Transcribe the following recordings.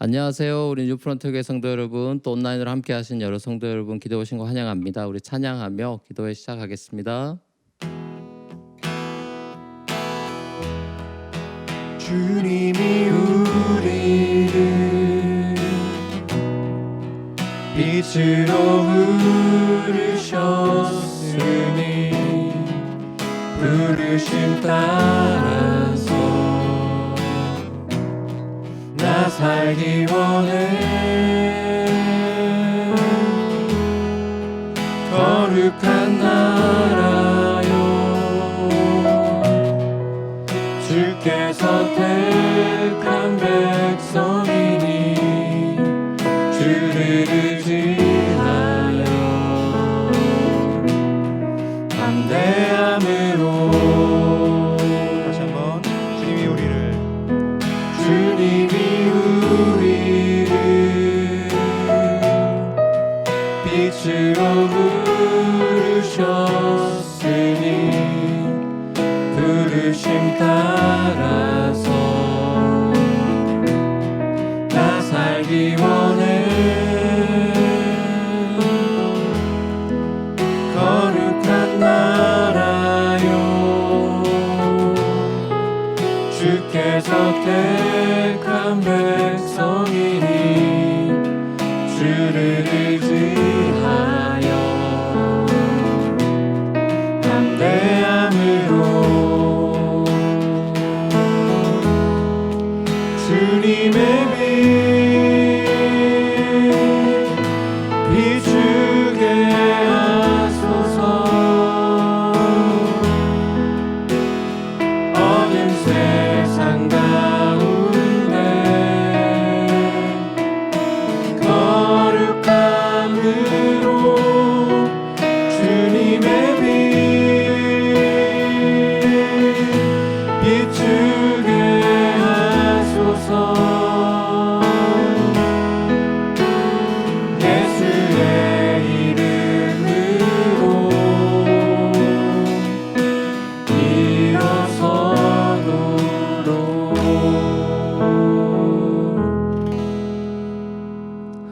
안녕하세요. 우리 뉴프런트 교회 성도 여러분, 또 온라인으로 함께 하신 여러 성도 여러분, 기도 오신 거 환영합니다. 우리 찬양하며 기도회 시작하겠습니다. 주님이 우리를 빛으로 부르셨으니 부르심 따라서 나 살기 원해. 거룩한 나라요, 주께서 택한 백성이니 주를 의지하여 담대함으로. 다시 한번. 주님이 우리를 빛으로 부르셨으니 부르심 따라서 나 살기 원해. 거룩한 나라요, 주께서 택한 백성이니 주를 의지하여 담대함으로. 주님의 빛 비추게 하소서. 어두운 세상 가운데 거룩함으로 주님의 빛 비추게 하소서. 예수의 이름으로 일어서도록.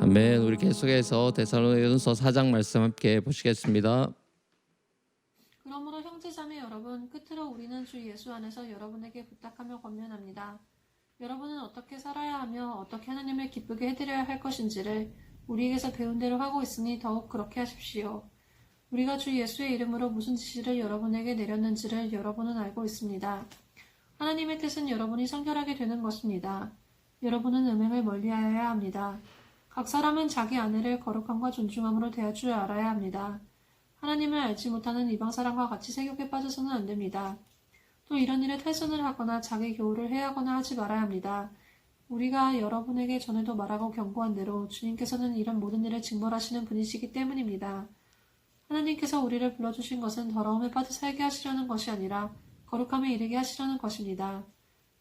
아멘. 우리 계속해서 데살로니가전서 4장 말씀 함께 보시겠습니다. 그러므로 형제자매 여러분, 끝으로 우리는 주 예수 안에서 여러분에게 부탁하며 권면합니다. 여러분은 어떻게 살아야 하며 어떻게 하나님을 기쁘게 해드려야 할 것인지를 우리에게서 배운 대로 하고 있으니 더욱 그렇게 하십시오. 우리가 주 예수의 이름으로 무슨 지시를 여러분에게 내렸는지를 여러분은 알고 있습니다. 하나님의 뜻은 여러분이 성결하게 되는 것입니다. 여러분은 음행을 멀리하여야 합니다. 각 사람은 자기 아내를 거룩함과 존중함으로 대할 줄 알아야 합니다. 하나님을 알지 못하는 이방 사람과 같이 세욕에 빠져서는 안 됩니다. 또 이런 일에 탈선을 하거나 자기 교훈을 해하거나 하지 말아야 합니다. 우리가 여러분에게 전에도 말하고 경고한 대로 주님께서는 이런 모든 일을 징벌하시는 분이시기 때문입니다. 하나님께서 우리를 불러주신 것은 더러움에 빠져 살게 하시려는 것이 아니라 거룩함에 이르게 하시려는 것입니다.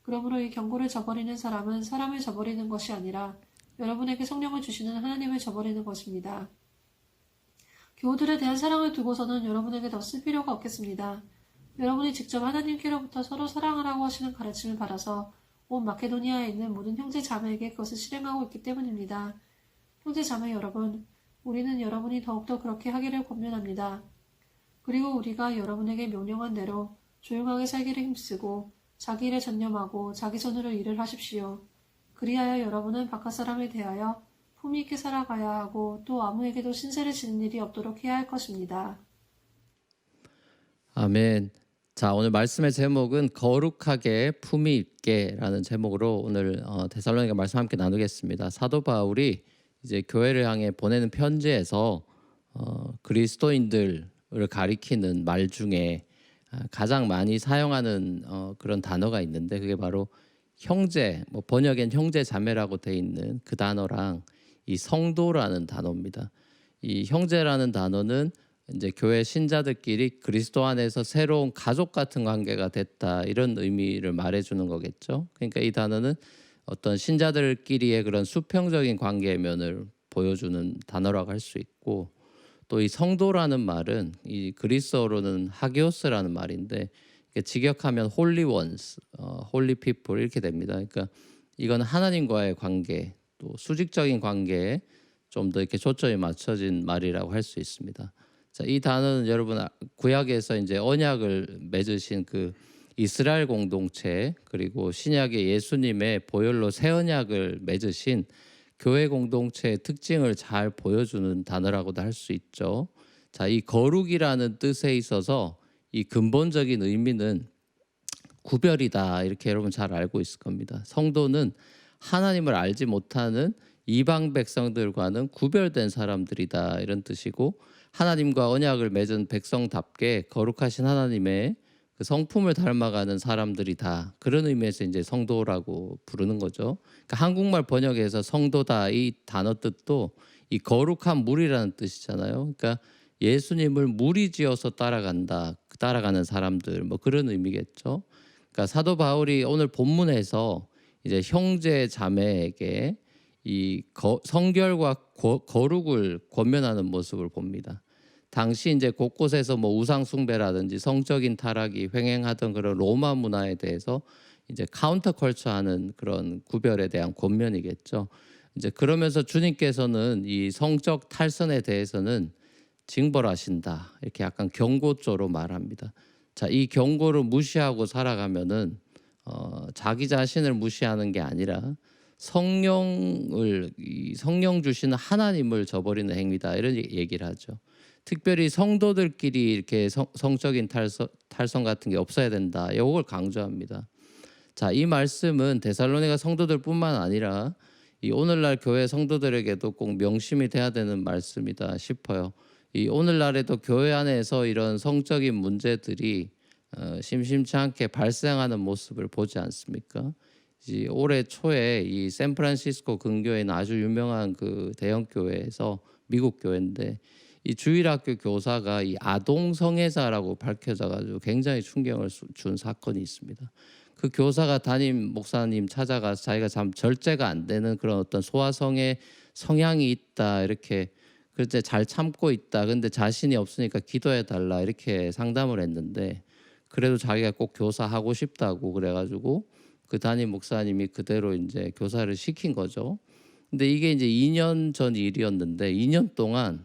그러므로 이 경고를 저버리는 사람은 사람을 저버리는 것이 아니라 여러분에게 성령을 주시는 하나님을 저버리는 것입니다. 교우들에 대한 사랑을 두고서는 여러분에게 더 쓸 필요가 없겠습니다. 여러분이 직접 하나님께로부터 서로 사랑하라고 하시는 가르침을 받아서 온 마케도니아에 있는 모든 형제 자매에게 그것을 실행하고 있기 때문입니다. 형제 자매 여러분, 우리는 여러분이 더욱더 그렇게 하기를 권면합니다. 그리고 우리가 여러분에게 명령한 대로 조용하게 살기를 힘쓰고 자기 일에 전념하고 자기 손으로 일을 하십시오. 그리하여 여러분은 바깥 사람에 대하여 품위 있게 살아가야 하고 또 아무에게도 신세를 지는 일이 없도록 해야 할 것입니다. 아멘. 자, 오늘 말씀의 제목은 거룩하게 품위 있게라는 제목으로 오늘 데살로니가 말씀 함께 나누겠습니다. 사도 바울이 이제 교회를 향해 보내는 편지에서 그리스도인들을 가리키는 말 중에 가장 많이 사용하는 그런 단어가 있는데 그게 바로 형제, 번역엔 형제 자매라고 돼 있는 그 단어랑 이 성도라는 단어입니다. 이 형제라는 단어는 이제 교회 신자들끼리 그리스도 안에서 새로운 가족 같은 관계가 됐다 이런 의미를 말해주는 거겠죠. 그러니까 이 단어는 어떤 신자들끼리의 그런 수평적인 관계의 면을 보여주는 단어라고 할 수 있고, 또 이 성도라는 말은 이 그리스어로는 하기오스라는 말인데 직역하면 홀리 원스, 홀리 피플 이렇게 됩니다. 그러니까 이건 하나님과의 관계, 또 수직적인 관계에 좀 더 이렇게 초점이 맞춰진 말이라고 할 수 있습니다. 자, 이 단어는 여러분 구약에서 이제 언약을 맺으신 그 이스라엘 공동체, 그리고 신약의 예수님의 보혈로 새 언약을 맺으신 교회 공동체의 특징을 잘 보여주는 단어라고도 할 수 있죠. 자, 이 거룩이라는 뜻에 있어서 이 근본적인 의미는 구별이다, 이렇게 여러분 잘 알고 있을 겁니다. 성도는 하나님을 알지 못하는 이방 백성들과는 구별된 사람들이다, 이런 뜻이고, 하나님과 언약을 맺은 백성답게 거룩하신 하나님의 그 성품을 닮아가는 사람들이다, 그런 의미에서 이제 성도라고 부르는 거죠. 그러니까 한국말 번역에서 성도다, 이 단어 뜻도 이 거룩한 무리라는 뜻이잖아요. 그러니까 예수님을 무리지어서 따라가는 사람들, 뭐 그런 의미겠죠. 그러니까 사도 바울이 오늘 본문에서 이제 형제 자매에게 이 성결과 거룩을 권면하는 모습을 봅니다. 당시 이제 곳곳에서 뭐 우상 숭배라든지 성적인 타락이 횡행하던 그런 로마 문화에 대해서 이제 카운터 컬처하는 그런 구별에 대한 권면이겠죠. 이제 그러면서 주님께서는 이 성적 탈선에 대해서는 징벌하신다, 이렇게 약간 경고조로 말합니다. 자, 이 경고를 무시하고 살아가면은 자기 자신을 무시하는 게 아니라 성령 주시는 하나님을 저버리는 행위다, 이런 얘기를 하죠. 특별히 성도들끼리 이렇게 성적인 탈선 같은 게 없어야 된다, 이걸 강조합니다. 자, 이 말씀은 데살로니가 성도들뿐만 아니라 이 오늘날 교회 성도들에게도 꼭 명심이 돼야 되는 말씀이다 싶어요. 이 오늘날에도 교회 안에서 이런 성적인 문제들이 심심치 않게 발생하는 모습을 보지 않습니까? 이제 올해 초에 이 샌프란시스코 근교에는 아주 유명한 그 대형 교회에서, 미국 교회인데, 이 주일학교 교사가 이 아동 성애자라고 밝혀져가지고 굉장히 충격을 준 사건이 있습니다. 그 교사가 담임 목사님 찾아가서 자기가 참 절제가 안 되는 그런 어떤 소아성애 성향이 있다, 이렇게, 그때 잘 참고 있다, 근데 자신이 없으니까 기도해 달라, 이렇게 상담을 했는데, 그래도 자기가 꼭 교사 하고 싶다고 그래가지고 그 담임 목사님이 그대로 이제 교사를 시킨 거죠. 근데 이게 이제 2년 전 일이었는데 2년 동안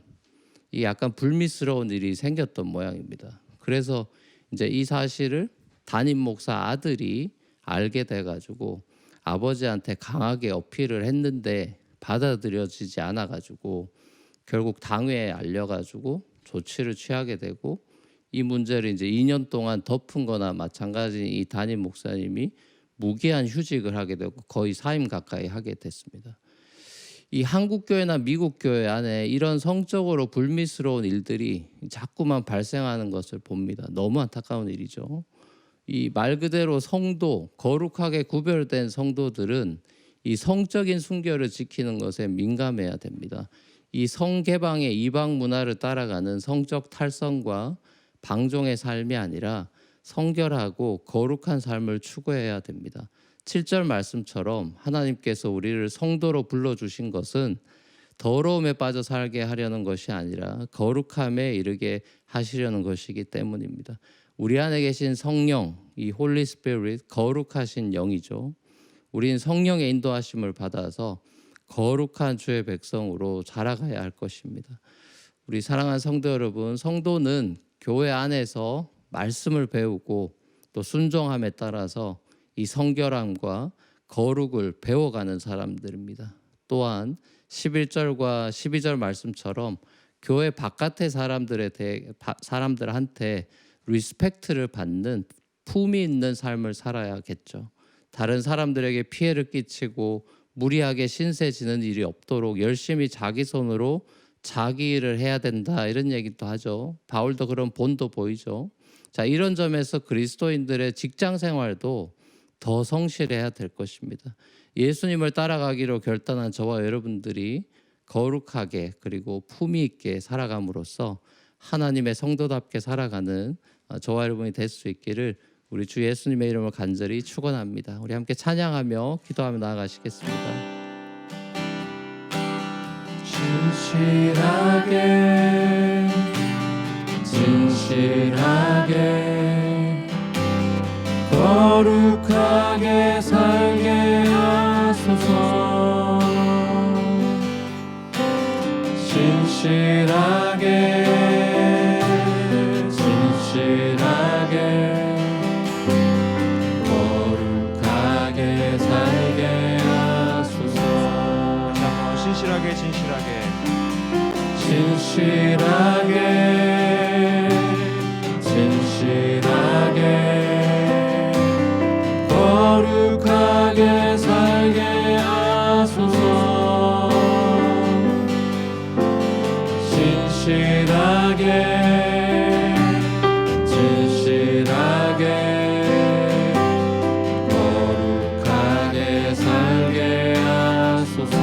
이 약간 불미스러운 일이 생겼던 모양입니다. 그래서 이제 이 사실을 담임 목사 아들이 알게 돼가지고 아버지한테 강하게 어필을 했는데 받아들여지지 않아가지고 결국 당회에 알려가지고 조치를 취하게 되고, 이 문제를 이제 2년 동안 덮은 거나 마찬가지인 이 담임 목사님이 무기한 휴직을 하게 되고 거의 사임 가까이 하게 됐습니다. 이 한국 교회나 미국 교회 안에 이런 성적으로 불미스러운 일들이 자꾸만 발생하는 것을 봅니다. 너무 안타까운 일이죠. 이 말 그대로 성도, 거룩하게 구별된 성도들은 이 성적인 순결을 지키는 것에 민감해야 됩니다. 이 성개방의 이방 문화를 따라가는 성적 탈선과 방종의 삶이 아니라 성결하고 거룩한 삶을 추구해야 됩니다. 7절 말씀처럼 하나님께서 우리를 성도로 불러주신 것은 더러움에 빠져 살게 하려는 것이 아니라 거룩함에 이르게 하시려는 것이기 때문입니다. 우리 안에 계신 성령, 이 홀리 스피릿, 거룩하신 영이죠. 우리는 성령의 인도하심을 받아서 거룩한 주의 백성으로 자라가야 할 것입니다. 우리 사랑하는 성도 여러분, 성도는 교회 안에서 말씀을 배우고 또 순종함에 따라서 이 성결함과 거룩을 배워가는 사람들입니다. 또한 11절과 12절 말씀처럼 교회 바깥의 사람들한테 리스펙트를 받는 품위 있는 삶을 살아야겠죠. 다른 사람들에게 피해를 끼치고 무리하게 신세 지는 일이 없도록 열심히 자기 손으로 자기 일을 해야 된다, 이런 얘기도 하죠. 바울도 그런 본도 보이죠. 자, 이런 점에서 그리스도인들의 직장 생활도 더 성실해야 될 것입니다. 예수님을 따라가기로 결단한 저와 여러분들이 거룩하게 그리고 품위 있게 살아감으로써 하나님의 성도답게 살아가는 저와 여러분이 될 수 있기를 우리 주 예수님의 이름으로 간절히 축원합니다. 우리 함께 찬양하며 기도하며 나아가시겠습니다. 진실하게 거룩하게 살게 하소서. 진실하게 거룩하게 살게 하소서. 진실하게 거룩하게 살게 하소서. 진실하게 거룩하게 살게 하소서.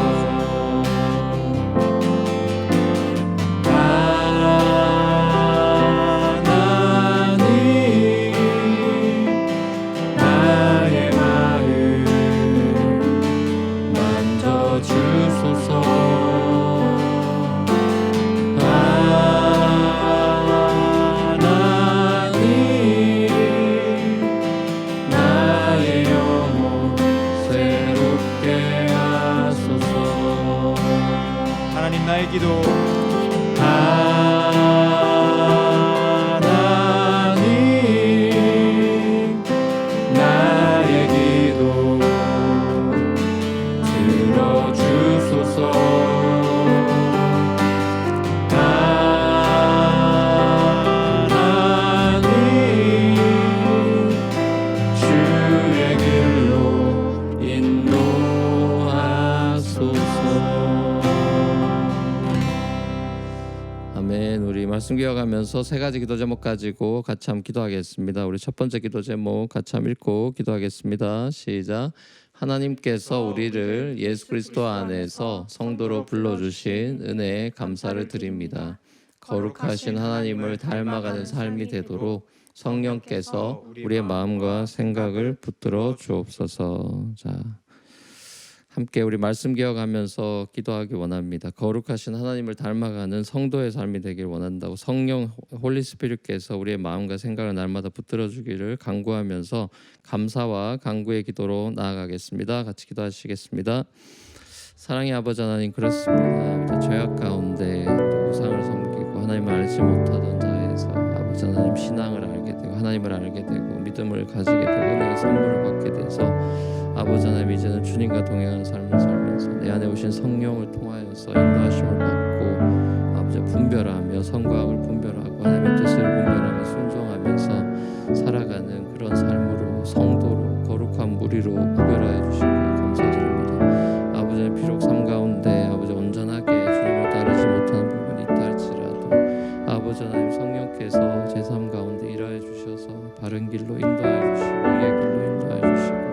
하나님 나의 기도 하나님 나의 기도 들어주소서. 하나님 주의 길로 인도하소서. 아멘. 우리 말씀 기억하면서 세 가지 기도 제목 가지고 같이 한번 기도하겠습니다. 우리 첫 번째 기도 제목 같이 한번 읽고 기도하겠습니다. 시작. 하나님께서 우리를 예수 그리스도 안에서 성도로 불러주신 은혜에 감사를 드립니다. 거룩하신 하나님을 닮아가는 삶이 되도록 성령께서 우리의 마음과 생각을 붙들어 주옵소서. 자, 함께 우리 말씀 기억하면서 기도하기 원합니다. 거룩하신 하나님을 닮아가는 성도의 삶이 되길 원한다고 성령 홀리스피릿께서 우리의 마음과 생각을 날마다 붙들어 주기를 간구하면서 감사와 간구의 기도로 나아가겠습니다. 같이 기도하시겠습니다. 사랑의 아버지 하나님, 그렇습니다. 죄악 가운데 또 우상을 섬기고 하나님을 알지 못하던 자에서 아버지 하나님 신앙을 알게 되고 하나님을 알게 되고 믿음을 가지게 되고 은혜의 선물을 받게 돼서 아버지 하나님 이제는 주님과 동행하는 삶을 살면서 내 안에 오신 성령을 통하여서 인도하심을 받고 아버지 분별하며 선과 악을 분별하고 하나님의 뜻을 분별하며 순종하면서 살아가는 그런 삶으로 성도로 거룩한 무리로 구별하여 주시고 감사드립니다. 아버지는 비록 삶 가운데 아버지 온전하게 주님을 따르지 못하는 부분이 있다 할지라도 아버지 하나님 성령께서 제 삶 가운데 일하여 주셔서 바른 길로 인도하여 주시고 의의 길로 인도하여 주시고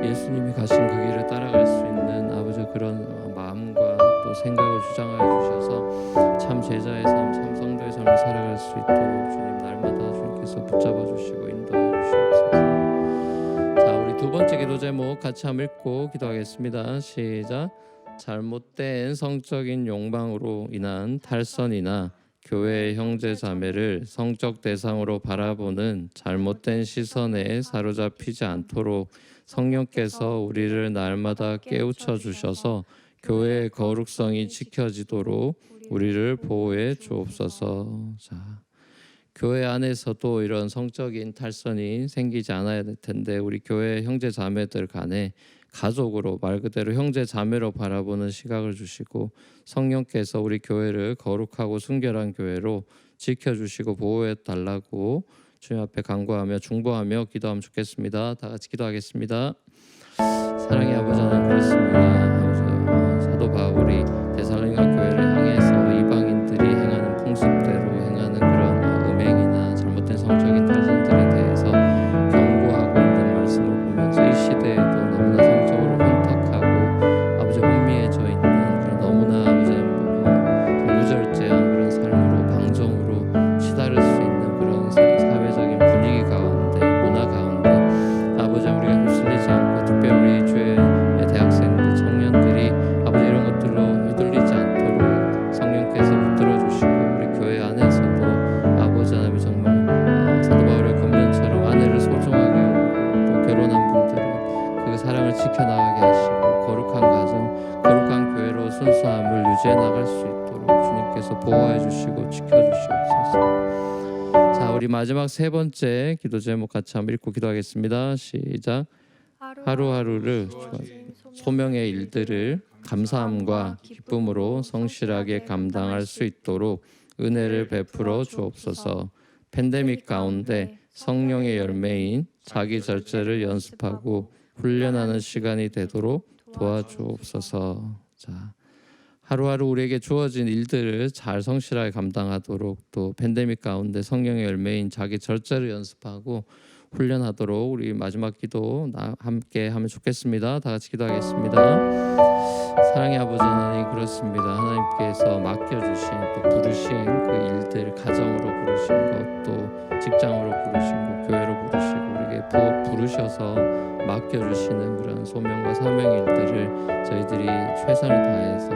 예수님이 가신 그 길을 따라갈 수 있는 아버지 그런 마음과 또 생각을 주장하여 주셔서 참 제자의 삶, 참 성도의 삶을 살아갈 수 있도록 주님 날마다 주님께서 붙잡아 주시고 인도하여 주시옵소서. 자, 우리 두 번째 기도 제목 같이 한번 읽고 기도하겠습니다. 시작. 잘못된 성적인 욕망으로 인한 탈선이나 교회의 형제 자매를 성적 대상으로 바라보는 잘못된 시선에 사로잡히지 않도록 성령께서 우리를 날마다 깨우쳐 주셔서 교회의 거룩성이 지켜지도록 우리를 보호해 주옵소서. 자, 교회 안에서도 이런 성적인 탈선이 생기지 않아야 될 텐데 우리 교회 형제 자매들 간에 가족으로 말 그대로 형제 자매로 바라보는 시각을 주시고 성령께서 우리 교회를 거룩하고 순결한 교회로 지켜주시고 보호해 달라고 주님 앞에 간구하며 중보하며 기도하면 좋겠습니다. 다 같이 기도하겠습니다. 사랑의 아버지 하나님, 그렇습니다. 아버지, 사도 바울이 데살로니가 교회를 향해서 이방인들이 행하는 풍습대로 행하는 그런 음행이나 잘못된 성적인 탈선들에 대해서 경고하고 있는 말씀을 보면서 이 시대에도 너무나 성적으로 혼탁하고 아버지 혼미해져 있는 그런 너무나 아버지 무절제한 그런 삶으로 방종으로 치달을 수 있는 그런 사회적인 분위기 가운데 문화 가운데 아버지 우리가 휩쓸리지 않고 특별히 우리 주의 대학생들 청년들이 아버지 이런 것들로 휘둘리지 않도록 성령께서 붙들어 주시고 우리 교회 안에서도 아버지 하나님 정말 사도 바울의 권면처럼 아내를 소중하게 여기고 결혼한 분들은 그 사랑을 지켜나가게 하시고 거룩한 가정 거룩한 교회로 거룩하고 순수함을 유지해 나갈 수 있도록 주님께서 보호해 주시고 지켜 주시옵소서. 자, 우리 마지막 세 번째 기도 제목 같이 한번 읽고 기도하겠습니다. 시작. 하루하루를 소명의 일들을 감사함과 기쁨으로 성실하게 감당할 수 있도록 은혜를 베풀어 주옵소서. 팬데믹 가운데 성령의 열매인 자기 절제를 연습하고 훈련하는 시간이 되도록 도와주옵소서. 자, 하루하루 우리에게 주어진 일들을 잘 성실하게 감당하도록 또 팬데믹 가운데 성령의 열매인 자기 절제를 연습하고 훈련하도록 우리 마지막 기도 함께 하면 좋겠습니다. 다 같이 기도하겠습니다. 사랑의 아버지 하나님, 그렇습니다. 하나님께서 맡겨주신 또 부르신 그 일들, 가정으로 부르신 것, 또 직장으로 부르신 것, 교회로 부르시고 우리에게 부르셔서 맡겨주시는 그런 소명과 사명의 일들을 저희들이 최선을 다해서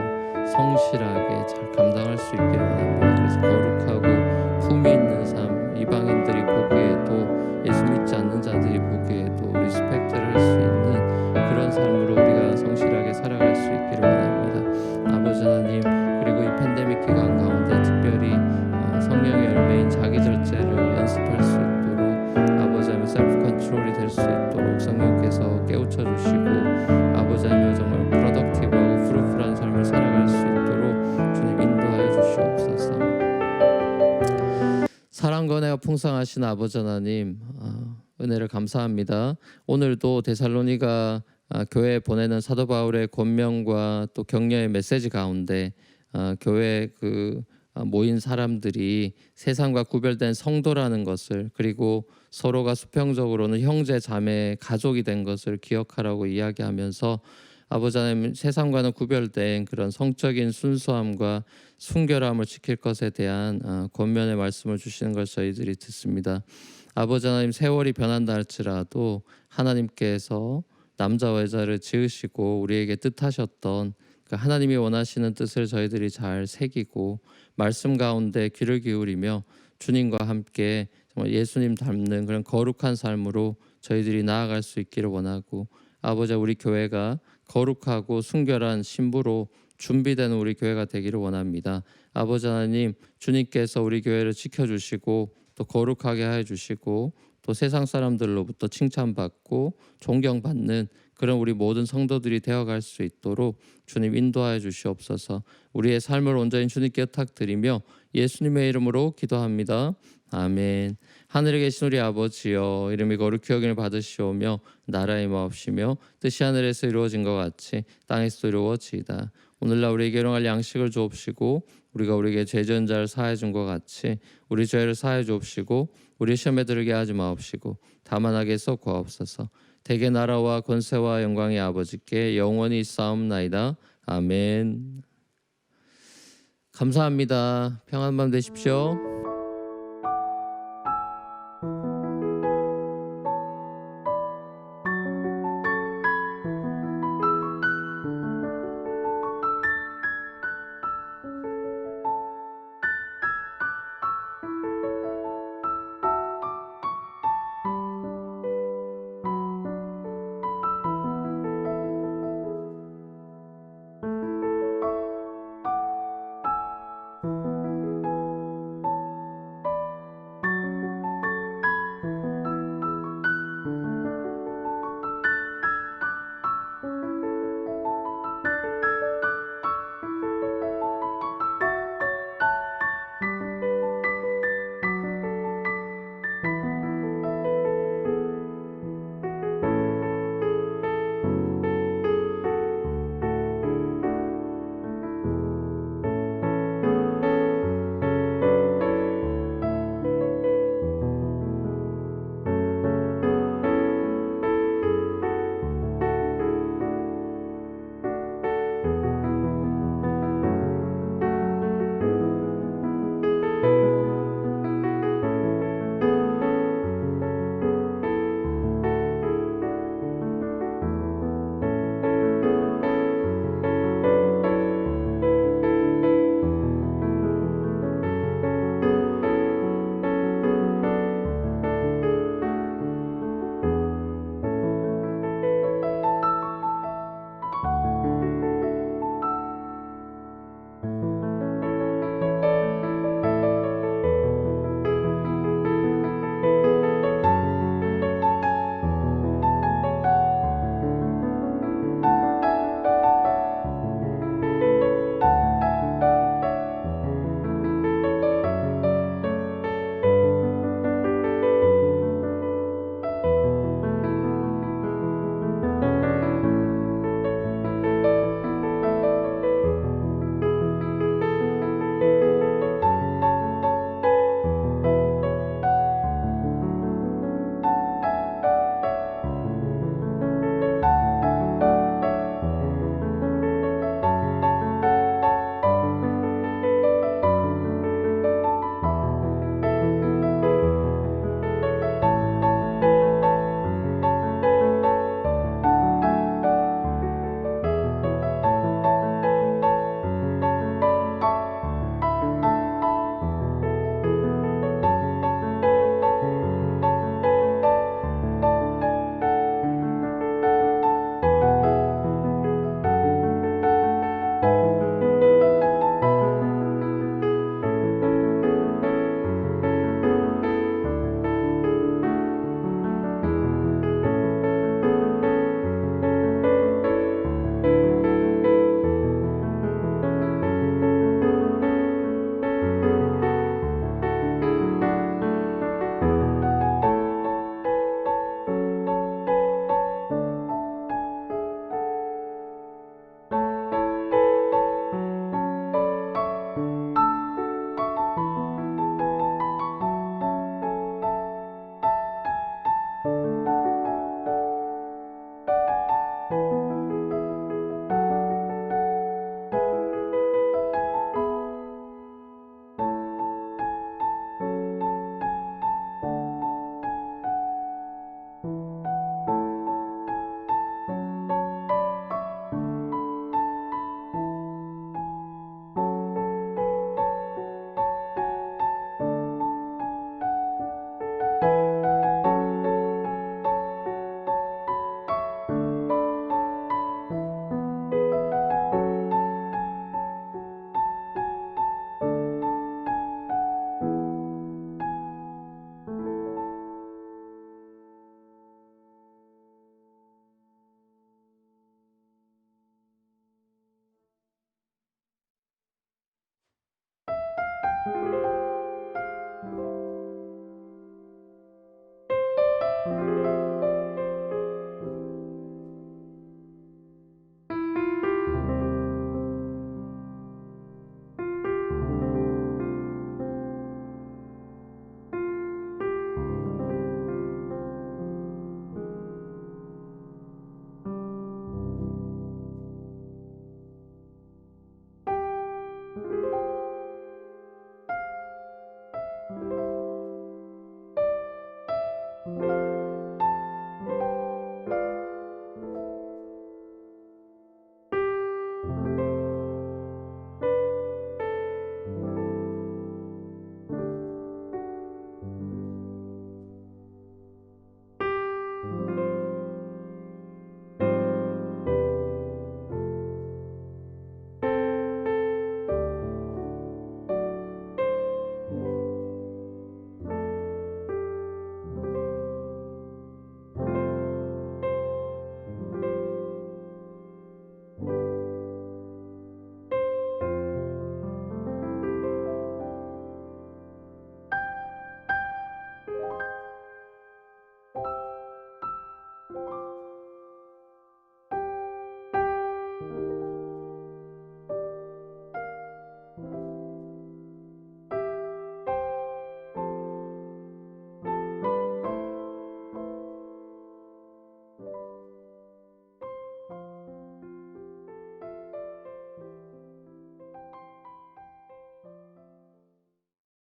성실하게 잘 감당할 수 있기를 원합니다. 그래서 거룩하고 품위 있는 삶, 이방인들이 보기에도 예수 믿지 않는 자들이 보기에도 리스펙트를 할 수 있는 그런 삶으로 우리가 성실하게 살아갈 수 있기를 원합니다. 아버지 하나님, 그리고 이 팬데믹 기간 가운데 특별히 성령의 열매인 자기 절제를 연습할 수 있도록 아버지 하나님 셀프 컨트롤이 될 수 있도록 성령께서 깨우쳐 주시고 아버지 하나님 정말 프로덕티브하고 프루프한 삶을 살아갈 수 있도록 주님 인도하여 주시옵소서. 사랑과 은혜가 풍성하신 아버지 하나님, 은혜를 감사합니다. 오늘도 데살로니가 교회에 보내는 사도 바울의 권면과 또 격려의 메시지 가운데 교회 모인 사람들이 세상과 구별된 성도라는 것을, 그리고 서로가 수평적으로는 형제 자매 가족이 된 것을 기억하라고 이야기하면서 아버지 하나님, 세상과는 구별된 그런 성적인 순수함과 순결함을 지킬 것에 대한 권면의 말씀을 주시는 걸 저희들이 듣습니다. 아버지 하나님, 세월이 변한다 할지라도 하나님께서 남자와 여자를 지으시고 우리에게 뜻하셨던 그 하나님이 원하시는 뜻을 저희들이 잘 새기고 말씀 가운데 귀를 기울이며 주님과 함께 정말 예수님 닮는 그런 거룩한 삶으로 저희들이 나아갈 수 있기를 원하고, 아버지, 우리 교회가 거룩하고 순결한 신부로 준비되는 우리 교회가 되기를 원합니다. 아버지 하나님, 주님께서 우리 교회를 지켜주시고 또 거룩하게 해주시고 또 세상 사람들로부터 칭찬받고 존경받는 그런 우리 모든 성도들이 되어갈 수 있도록 주님 인도하여 주시옵소서. 우리의 삶을 온전히 주님께 부탁드리며 예수님의 이름으로 기도합니다. 아멘. 하늘에 계신 우리 아버지여, 이름이 거룩히 여김을 받으시오며 나라의 마옵시며 뜻이 하늘에서 이루어진 것 같이 땅에서도 이루어지이다. 오늘날 우리에게 일용할 양식을 주옵시고 우리가 우리에게 죄 지은 자를 사하여 준 것 같이 우리 죄를 사하여 주옵시고 우리 시험에 들게 하지 마옵시고 다만 악에서 구하옵소서. 대개 나라와 권세와 영광이 아버지께 영원히 있사옵나이다. 아멘. 감사합니다. 평안한 밤 되십시오.